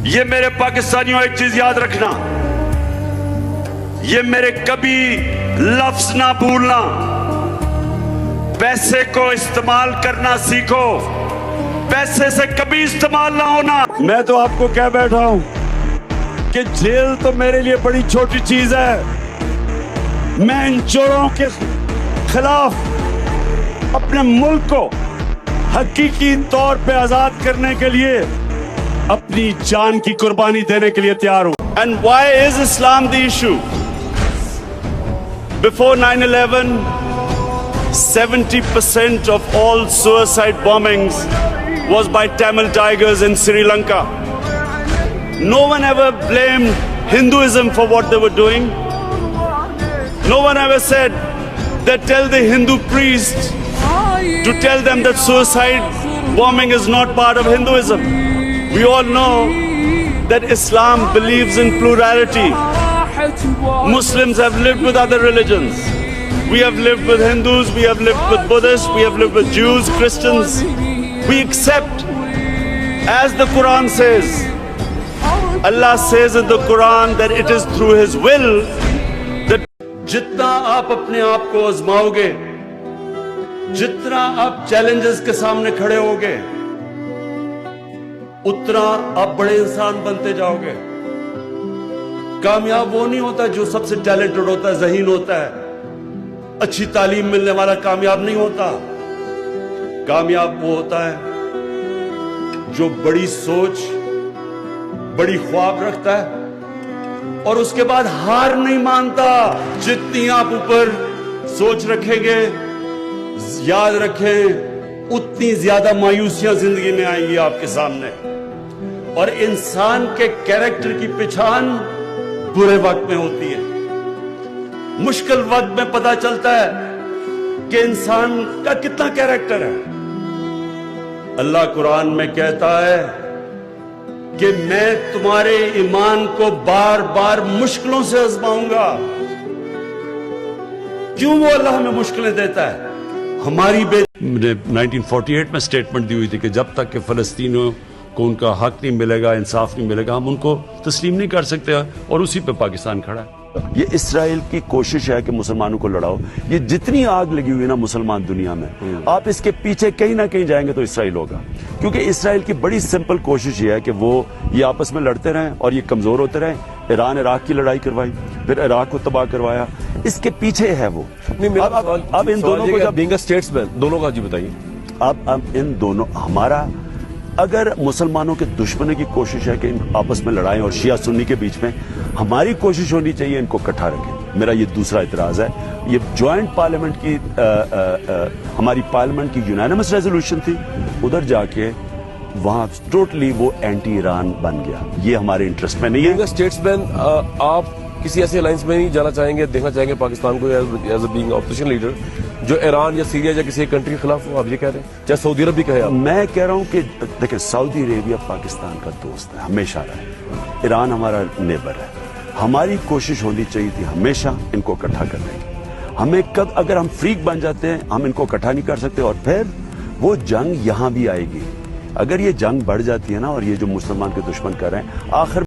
یہ میرے پاکستانیوں ایک چیز یاد رکھنا، یہ میرے کبھی لفظ نہ بھولنا، پیسے کو استعمال کرنا سیکھو، پیسے سے کبھی استعمال نہ ہونا۔ میں تو آپ کو کہہ بیٹھا ہوں کہ جیل تو میرے لیے بڑی چھوٹی چیز ہے، میں ان چوروں کے خلاف اپنے ملک کو حقیقی طور پہ آزاد کرنے کے لیے اپنی جان کی قربانی دینے کے لیے تیار ہوں۔ And why is Islam the issue? Before 9/11, 70% of all suicide bombings was by Tamil Tigers in Sri Lanka. No one ever blamed Hinduism for what they were doing. No one ever said that tell the Hindu priest to tell them that suicide bombing is not part of Hinduism. We all know that Islam believes in plurality. Muslims have lived with other religions. We have lived with Hindus, we have lived with Buddhists, we have lived with Jews, Christians. We accept, as the Quran says, Allah says in the Quran that it is through His will that جتنا آپ اپنے آپ کو آزماؤ گے، جتنا آپ challenges کے سامنے کھڑے ہوگے، اتنا آپ بڑے انسان بنتے جاؤ گے۔ کامیاب وہ نہیں ہوتا جو سب سے ٹیلنٹڈ ہوتا ہے، ذہین ہوتا ہے، اچھی تعلیم ملنے والا کامیاب نہیں ہوتا۔ کامیاب وہ ہوتا ہے جو بڑی سوچ، بڑی خواب رکھتا ہے اور اس کے بعد ہار نہیں مانتا۔ جتنی آپ اوپر سوچ رکھیں گے، یاد رکھیں، اتنی زیادہ مایوسیاں زندگی میں آئیں گی آپ کے سامنے۔ اور انسان کے کیریکٹر کی پہچان برے وقت میں ہوتی ہے، مشکل وقت میں پتہ چلتا ہے کہ انسان کا کتنا کیریکٹر ہے۔ اللہ قرآن میں کہتا ہے کہ میں تمہارے ایمان کو بار بار مشکلوں سے آزماؤں گا۔ کیوں وہ اللہ ہمیں مشکلیں دیتا ہے؟ ہماری 1948 میں سٹیٹمنٹ دی ہوئی تھی کہ جب تک کہ فلسطینیوں کو ان کا حق نہیں ملے گا، انصاف نہیں ملے گا، ہم ان کو تسلیم نہیں کر سکتے، اور اسی پہ پاکستان کھڑا ہے۔ یہ اسرائیل کی کوشش ہے کہ مسلمانوں کو لڑاؤ۔ یہ جتنی آگ لگی ہوئی نا مسلمان دنیا میں، آپ اس کے پیچھے کہیں نہ کہیں جائیں گے تو اسرائیل ہوگا، کیونکہ اسرائیل کی بڑی سمپل کوشش یہ ہے کہ وہ یہ آپس میں لڑتے رہیں اور یہ کمزور ہوتے رہیں۔ ایران عراق کی لڑائی کروائی، پھر عراق کو تباہ کروایا، اس کے پیچھے ہے وہ۔ اب ان دونوں کو جب اسٹیٹس میں دونوں کا جی بتائیے، اب ان دونوں ہمارا اگر مسلمانوں کے دشمنی کی کوشش ہے کہ ان آپس میں لڑائیں اور شیعہ سنی کے بیچ میں، ہماری کوشش ہونی چاہیے ان کو اکٹھا رکھیں۔ میرا یہ دوسرا اعتراض ہے۔ یہ جوائنٹ پارلیمنٹ کی ہماری پارلیمنٹ کی یونانیمس ریزولوشن تھی، ادھر جا کے وہاں ٹوٹلی وہ اینٹی ایران بن گیا۔ یہ ہمارے انٹرسٹ میں نہیں ہے۔ اسٹیٹس مین، آپ کسی ایسے الائنس میں نہیں جانا چاہیں گے، دیکھنا چاہیں گے پاکستان کو as a being opposition leader جو ایران یا سیریا یا کسی ایک کنٹری کے خلاف ہو؟ آپ یہ کہہ رہے ہیں، چاہے سعودی عرب بھی کہے۔ میں کہہ رہا ہوں کہ دیکھیں، سعودی عربیہ پاکستان کا دوست ہے، ہمیشہ رہا ہے۔ ایران ہمارا نیبر ہے۔ ہماری کوشش ہونی چاہیے تھی ہمیشہ ان کو اکٹھا کرنے کی۔ ہمیں کب اگر ہم فریق بن جاتے ہیں، ہم ان کو اکٹھا نہیں کر سکتے، اور پھر وہ جنگ یہاں بھی آئے گی۔ اگر یہ جنگ بڑھ جاتی ہے نا، اور یہ جو مسلمان کے دشمن کر رہے ہیں، آخر